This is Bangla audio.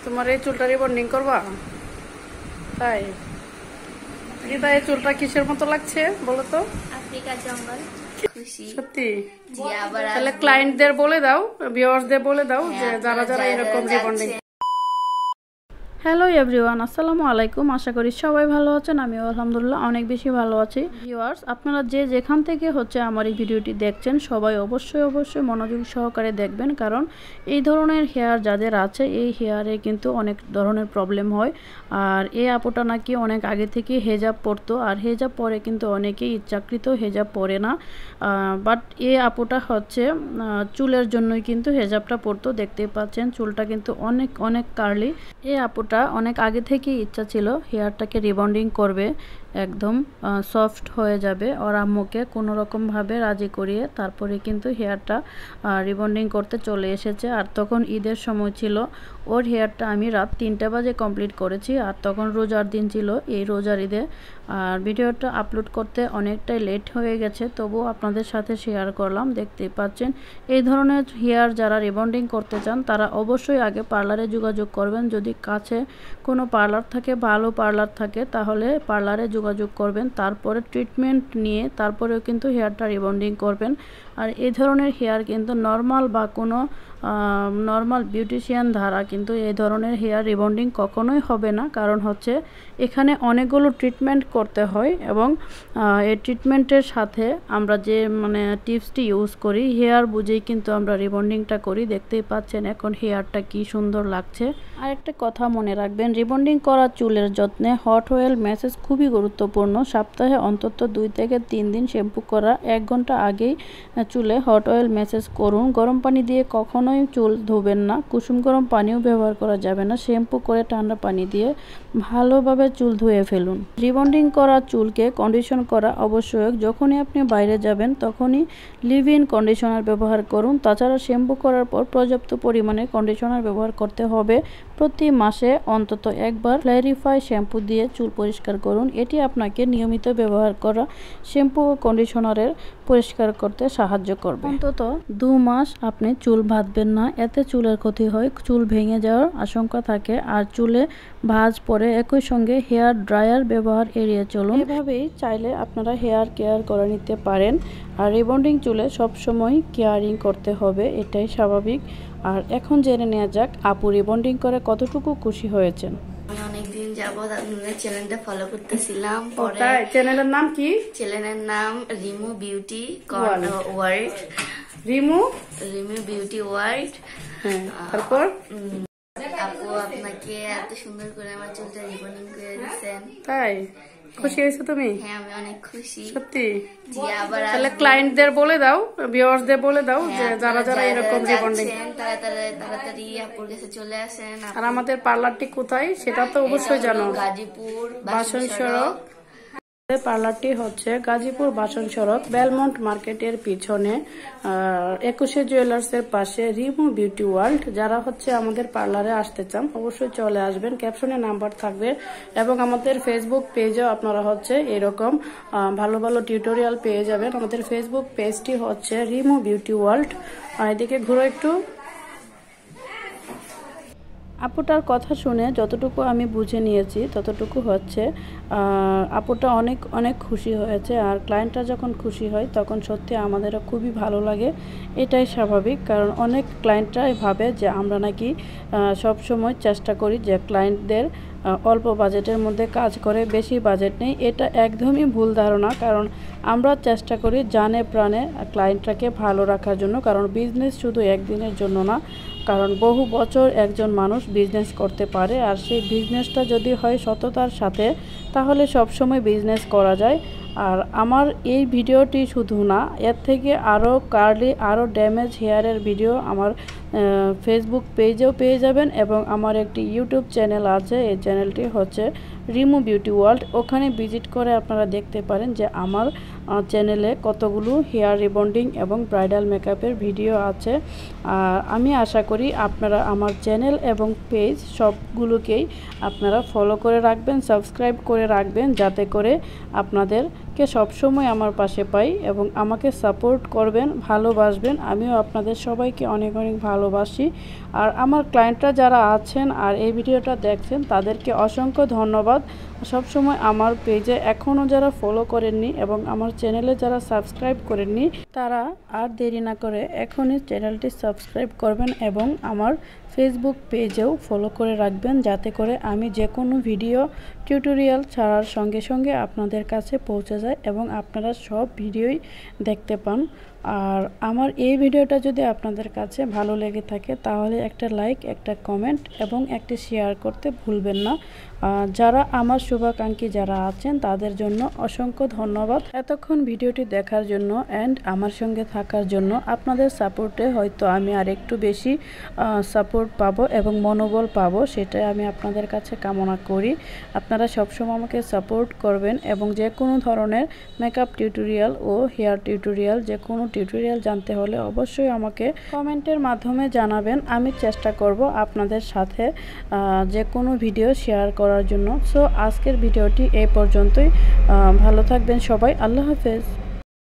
তোমার এই চুলটা রিবন্ডিং করবা? তাই রিতা, এই চুলটা কিসের মতো লাগছে বলো তো? আফ্রিকা জঙ্গল। খুশি সত্যি? জি, আবার তাহলে ক্লায়েন্টদের বলে দাও, ভিউয়ার্সদের বলে দাও যে যারা যারা এরকম রিবন্ডিং। হ্যালো এভরিওয়ান, আসসালামু আলাইকুম। আশা করি সবাই ভালো আছেন। আমিও আলহামদুলিল্লাহ অনেক বেশি ভালো আছি। ভিউয়ার্স, আপনারা যে যেখান থেকে আমার এই ভিডিওটি দেখছেন সবাই অবশ্যই মনোযোগ সহকারে দেখবেন, কারণ এই ধরনের হেয়ার যাদের আছে এই হেয়ারে কিন্তু অনেক ধরনের প্রবলেম হয়। আর এই আপুটা নাকি অনেক আগে থেকে হেজাব পরতো, আর হেজাব পরে কিন্তু অনেকেই ইচ্ছাকৃত হেজাব পরে না, বাট এই আপুটা চুলের জন্যই কিন্তু হেজাবটা পরতো। দেখতেই পাচ্ছেন চুলটা কিন্তু অনেক কার্লি। এই আপুটা অনেক আগে থেকেই ইচ্ছা ছিল হেয়ারটাকে রিবন্ডিং করবে, একদম সফট হয়ে যাবে। ওর আম্মুকে কোনো রকমভাবে রাজি করিয়ে তারপরে কিন্তু হেয়ারটা রিবন্ডিং করতে চলে এসেছে। আর তখন ঈদের সময় ছিল। ওর হেয়ারটা আমি রাত 3টা বাজে কমপ্লিট করেছি, আর তখন রোজার দিন ছিল, এই রোজার ঈদে। আর ভিডিওটা আপলোড করতে অনেকটাই লেট হয়ে গেছে, তবুও আপনাদের সাথে শেয়ার করলাম। দেখতেই পাচ্ছেন এই ধরনের হেয়ার যারা রিবন্ডিং করতে চান তারা অবশ্যই আগে পার্লারে যোগাযোগ করবেন। যদি কাছে কোনো পার্লার থাকে, ভালো পার্লার থাকে, তাহলে পার্লারে যোগাযোগ করবেন। তারপরে ট্রিটমেন্ট নিয়ে তারপরেও কিন্তু হেয়ারটা রিবন্ডিং করবেন। আর এই ধরনের হেয়ার কিন্তু নর্মাল বা কোনো নর্মাল বিউটিশিয়ান দ্বারা কিন্তু এই ধরনের হেয়ার রিবন্ডিং কখনোই হবে না, কারণ এখানে অনেকগুলো ট্রিটমেন্ট করতে হয়, এবং এই ট্রিটমেন্টের সাথে আমরা যে টিপসটি ইউজ করি হেয়ার বুঝেই কিন্তু আমরা রিবন্ডিংটা করি। দেখতেই পাচ্ছেন এখন হেয়ারটা কি সুন্দর লাগছে। আর একটা কথা মনে রাখবেন, রিবন্ডিং করা চুলের যত্নে হট অয়েল ম্যাসেজ খুবই গুরুত্বপূর্ণ। সপ্তাহে অন্তত 2 থেকে 3 দিন শ্যাম্পু করা 1 ঘন্টা আগেই চুলে হট অয়েল ম্যাসেজ করুন। গরম পানি দিয়ে কখনোই চুল ধোবেন না, কুসুম গরম পানিও ব্যবহার করা যাবে না। শ্যাম্পু করে ঠান্ডা পানি দিয়ে ভালোভাবে চুল ধুয়ে ফেলুন। রিবন্ডিং করা চুলকে কন্ডিশন করা আবশ্যক। যখনই আপনি বাইরে যাবেন তখনই লিভ ইন কন্ডিশনার ব্যবহার করুন। তাছাড়া শ্যাম্পু করার পর পর্যাপ্ত পরিমাণে কন্ডিশনার ব্যবহার করতে হবে। প্রতি মাসে অন্তত একবার ক্ল্যারিফাই শ্যাম্পু দিয়ে চুল পরিষ্কার করুন। এটি আপনাকে নিয়মিত ব্যবহার করা শ্যাম্পু ও কন্ডিশনারের পরিষ্কার করতে সাহায্য করবে। অন্তত 2 মাস আপনি চুল বাঁধবেন না, এতে চুলের ক্ষতি হয়, চুল ভেঙে যাওয়ার আশঙ্কা থাকে। আর চুলে ভাঁজ পড়ে। একই সঙ্গে হেয়ার ড্রায়ার ব্যবহার এড়িয়ে চলুন। এভাবেই চাইলে আপনারা হেয়ার কেয়ার করে নিতে পারেন। আর রিবন্ডিং চুলে সবসময় কেয়ারিং করতে হবে, এটাই স্বাভাবিক। আর এখন জেনে নেওয়া যাক আপু রিবন্ডিং করে কতটুকু খুশি হয়েছেন। আমি অনেকদিন যাবত আপনাদের চ্যানেলটা ফলো করতেছিলাম। চ্যানেলের নাম কি? চ্যানেলের নাম Rimu beauty world. Rimu beauty world. হ্যাঁ, তারপর আপু আপনাকে এত সুন্দর করে আমার চুলটা রিবন্ডিং করে দিচ্ছেন। তাই খুশি হয়েছো তুমি? হ্যাঁ, আমি অনেক খুশি। সত্যি? জি, আবার তাহলে ক্লায়েন্টদের বলে দাও, ভিউয়ার্সদের বলে দাও যে যারা যারা এরকম রিবন্ডিং, তাড়াতাড়ি আপুর কাছে চলে আসেন। আর আমাদের পার্লারটি কোথায় সেটা তো অবশ্যই জানো। গাজীপুর বাসন সড়ক। পার্লারটি গাজীপুর বাসন সড়ক, বেলমন্ট মার্কেটের পিছনে, 21 জুয়েলার্সের পাশে, রিমু বিউটি ওয়ার্ল্ড। যারা আমাদের পার্লারে আসতে চান অবশ্যই চলে আসবেন। ক্যাপশনে নাম্বার থাকবে, এবং আমাদের ফেসবুক পেজেও আপনারা এরকম ভালো ভালো টিউটোরিয়াল পেয়ে যাবেন। আমাদের ফেসবুক পেজটি রিমু বিউটি ওয়ার্ল্ড। এদিকে ঘুরো একটু। আপুটার কথা শুনে যতটুকু আমি বুঝে নিয়েছি ততটুকু আপুটা অনেক খুশি হয়েছে। আর ক্লায়েন্টরা যখন খুশি হয় তখন সত্যি আমাদেরও খুবই ভালো লাগে। এটাই স্বাভাবিক, কারণ অনেক ক্লায়েন্টরাই ভাবে যে আমরা নাকি সব সময় চেষ্টা করি যে ক্লায়েন্টদের অল্প বাজেটের মধ্যে কাজ করে, বেশি বাজেট নেই। এটা একদমই ভুল ধারণা, কারণ আমরা চেষ্টা করি জানে প্রাণে ক্লায়েন্টটাকে ভালো রাখার জন্য। কারণ বিজনেস শুধু একদিনের জন্য না, কারণ বহু বছর একজন মানুষ বিজনেস করতে পারে। আর সেই বিজনেসটা যদি হয় সততার সাথে, তাহলে সবসময় বিজনেস করা যায়। আর আমার এই ভিডিওটি শুধু না, এর থেকে আরও কার্লি আরও ড্যামেজ হেয়ারের ভিডিও আমার ফেসবুক পেজেও পেয়ে যাবেন, এবং আমার একটি ইউটিউব চ্যানেল আছে, এই চ্যানেলটি রিমু বিউটি ওয়ার্ল্ড। ওখানে ভিজিট করে আপনারা দেখতে পারেন যে আমার চ্যানেলে কতগুলো হেয়ার রিবন্ডিং এবং ব্রাইডাল মেকআপের ভিডিও আছে। আর আমি আশা করি আপনারা আমার চ্যানেল এবং পেজ সবগুলোকেই আপনারা ফলো করে রাখবেন, সাবস্ক্রাইব করে রাখবেন, যাতে করে আপনাদের কে সবসময় আমার পাশে পাই এবং আমাকে সাপোর্ট করবেন, ভালোবাসবেন। আমিও আপনাদের সবাইকে অনেক অনেক ভালোবাসি। আর আমার ক্লায়েন্টরা যারা আছেন আর এই ভিডিওটা দেখছেন তাদেরকে অসংখ্য ধন্যবাদ। সবসময় আমার পেজে এখনও যারা ফলো করেননি এবং আমার চ্যানেলে যারা সাবস্ক্রাইব করেননি তারা আর দেরি না করে এখনই চ্যানেলটি সাবস্ক্রাইব করবেন এবং আমার ফেসবুক পেজেও ফলো করে রাখবেন, যাতে করে আমি যে কোনো ভিডিও টিউটোরিয়াল ছাড়ার সঙ্গে সঙ্গে আপনাদের কাছে পৌঁছে যায় এবং আপনারা সব ভিডিওই দেখতে পান। আর আমার এই ভিডিওটা যদি আপনাদের কাছে ভালো লেগে থাকে তাহলে একটা লাইক, একটা কমেন্ট এবং একটা শেয়ার করতে ভুলবেন না। যারা আমার শুভাকাঙ্ক্ষী যারা আছেন তাদের জন্য অসংখ্য ধন্যবাদ এতক্ষণ ভিডিওটি দেখার জন্য অ্যান্ড আমার সঙ্গে থাকার জন্য। আপনাদের সাপোর্টে হয়তো আমি আর একটু বেশি সাপোর্ট পাবো এবং মনোবল পাবো, সেটাই আমি আপনাদের কাছে কামনা করি। আপনারা সবসময় আমাকে সাপোর্ট করবেন এবং যে কোনো ধরনের মেকআপ টিউটোরিয়াল ও হেয়ার টিউটোরিয়াল, যে কোনো টিউটোরিয়াল জানতে হলে অবশ্যই আমাকে কমেন্টের মাধ্যমে জানাবেন। আমি চেষ্টা করব আপনাদের সাথে যে কোনো ভিডিও শেয়ার করার জন্য। সো আজকের ভিডিওটি এই পর্যন্তই। ভালো থাকবেন সবাই। আল্লাহ হাফেজ।